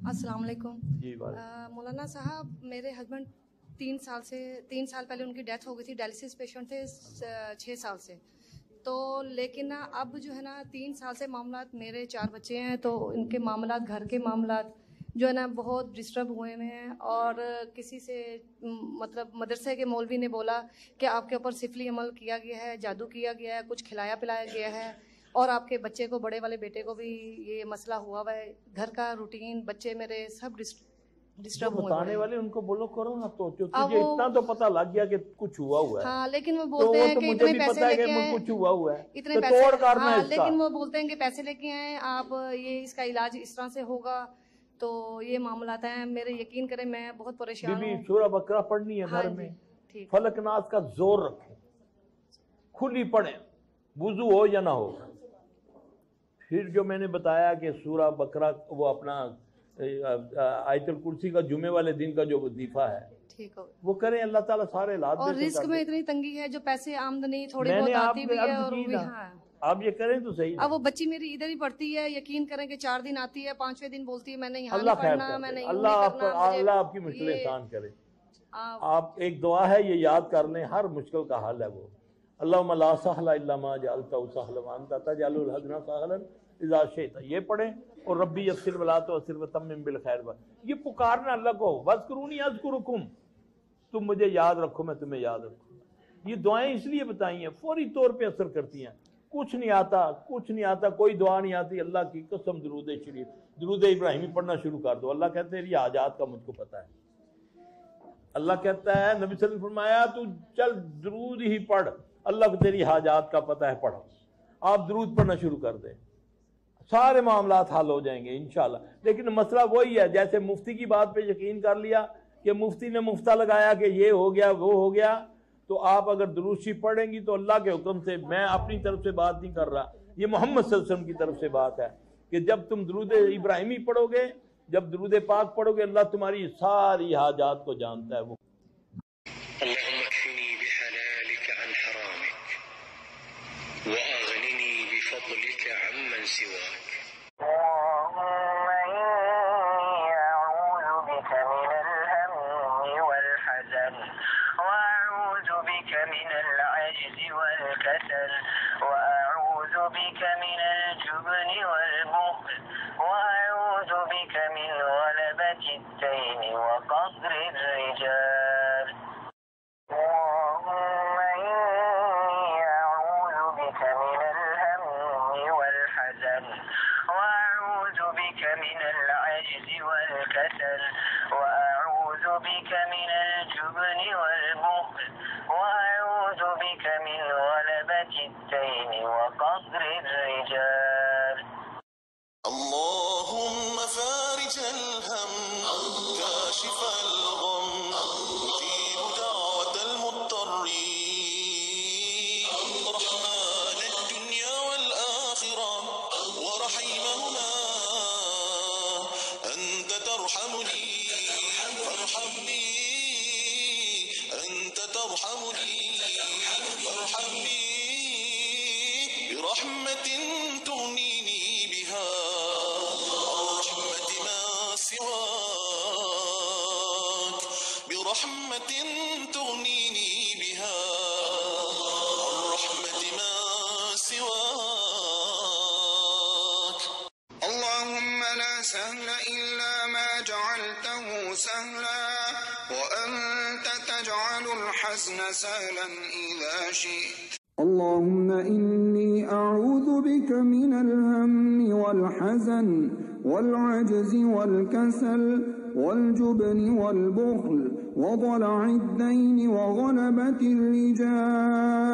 السلام علیکم. جی مولانا صاحب میرے ہسبینڈ 3 سال پہلے ان کی ڈیتھ ہو گئی تھی. ڈائلسس پیشنٹ تھے 6 سال سے. تو لیکن اب جو ہے نا 3 سال سے معاملات, میرے 4 بچے ہیں تو ان کے معاملات, گھر کے معاملات جو ہے نا بہت ڈسٹرب ہوئے ہیں. اور کسی سے مطلب مدرسے کے مولوی نے بولا کہ آپ کے اوپر سفلی عمل کیا گیا ہے, جادو کیا گیا ہے, کچھ کھلایا پلایا گیا ہے, اور آپ کے بچے کو, بڑے والے بیٹے کو بھی یہ مسئلہ ہوا ہوا ہے. گھر کا روٹین, بچے میرے سب ڈسٹرب ہوئے. بتانے والے ان کو بولو کرو نا, تو تجھے اتنا تو پتہ لگ گیا کہ کچھ ہوا ہے. ہاں لیکن وہ بولتے ہیں کہ اتنے پیسے لے کے آئے, کچھ ہوا ہے اتنے پیسے, ہاں لیکن وہ بولتے ہیں کہ پیسے لے کے آئے آپ, یہ اس کا علاج اس طرح سے ہوگا. تو یہ معاملات ہیں میرے, یقین کریں میں بہت پریشان ہوں. بی بی سورہ بقرہ پڑھنی ہے گھر میں, فلق ناس کا زور رکھیں, کھلی پڑھیں, وضو ہو یا نہ ہو. پھر جو میں نے بتایا کہ سورہ بقرہ وہ اپنا آیت الکرسی کا جمعے والے دن کا جو وظیفہ ہے وہ کریں, اللہ تعالیٰ سارے حالات. اور رزق میں اتنی تنگی ہے, جو پیسے آمدنی تھوڑی بہت آتی بھی ہے, اور وہ آپ یہ کریں تو صحیح. اب وہ بچی میری ادھر ہی پڑھتی ہے, یقین کریں کہ 4 دن آتی ہے, 5ویں دن بولتی ہے میں نے یہاں نہیں پڑھنا, میں نے اللہ آپ کی مشکل آسان کرے. آپ ایک دعا ہے, یہ یاد کر لیں, ہر مشکل کا حل ہے وہ. اللہم لا سہل الا ما جعلتہ سہلا وانت تجعل الحزن سہلا اذا شئت. یہ پڑھیں, اور ربی یسر ولا تعسر وتمم بالخیر. یہ پکارنا اللہ کو, واذکرونی اذکرکم, تم مجھے یاد رکھو میں تمہیں یاد رکھوں. یہ دعائیں اس لیے بتائی ہیں, فوری طور پہ اثر کرتی ہیں. کچھ نہیں آتا, کوئی دعا نہیں آتی. اللہ کی قسم درود شریف, درود ابراہیمی پڑھنا شروع کر دو. اللہ کہتے ہیں یہ حاجات کا مجھ کو پتہ ہے. اللہ کہتا ہے, نبی صلی اللہ علیہ وسلم فرمایا تو چل درود ہی پڑھ, اللہ کو تیری حاجات کا پتہ ہے, پڑھو. آپ درود پڑھنا شروع کر دیں, سارے معاملات حل ہو جائیں گے انشاءاللہ. لیکن مسئلہ وہی ہے, جیسے مفتی کی بات پہ یقین کر لیا کہ مفتی نے مفتہ لگایا کہ یہ ہو گیا وہ ہو گیا, تو آپ اگر درود شریف پڑھیں گی تو اللہ کے حکم سے, میں اپنی طرف سے بات نہیں کر رہا, یہ محمد صلی اللہ علیہ وسلم کی طرف سے بات ہے کہ جب تم درود ابراہیمی پڑھو گے, جب درود پاک پڑھو گے, اللہ تمہاری ساری حاجات کو جانتا ہے. وہ اللهم اكفني بحلالك عن حرامك واغنني بفضلك عمن سواك. اللهم إني أعوذ بك من الهم والحزن وأعوذ بك من العجز والكسل وأعوذ بك من الجبن والبخل وأعوذ بك من غلبة الدين وقهر الرجال. اللهم إني أعوذ بك من الهم والحزن وأعوذ بك من العجز والكسل وأعوذ بك من الجبن والبخل وأعوذ بك من غلبة الدين وقهر الرجال. اللهم فارج الهم كاشف الغم مجيب دعوة المضطرين رحمن الدنيا والآخرة ورحيمهما أنت ترحمني فارحمني أنت ترحمني فارحمني برحمة تغنيني بها سواك برحمة تغنيني بها عن رحمة ما سواك. اللهم لا سهل إلا ما جعلته سهلا وأنت تجعل الحزن سهلا إذا شئت. اللهم إني أعوذ بك من الهم والحزن والعجز والكسل والجبن والبخل وضلع الدين وغلبة الرجال.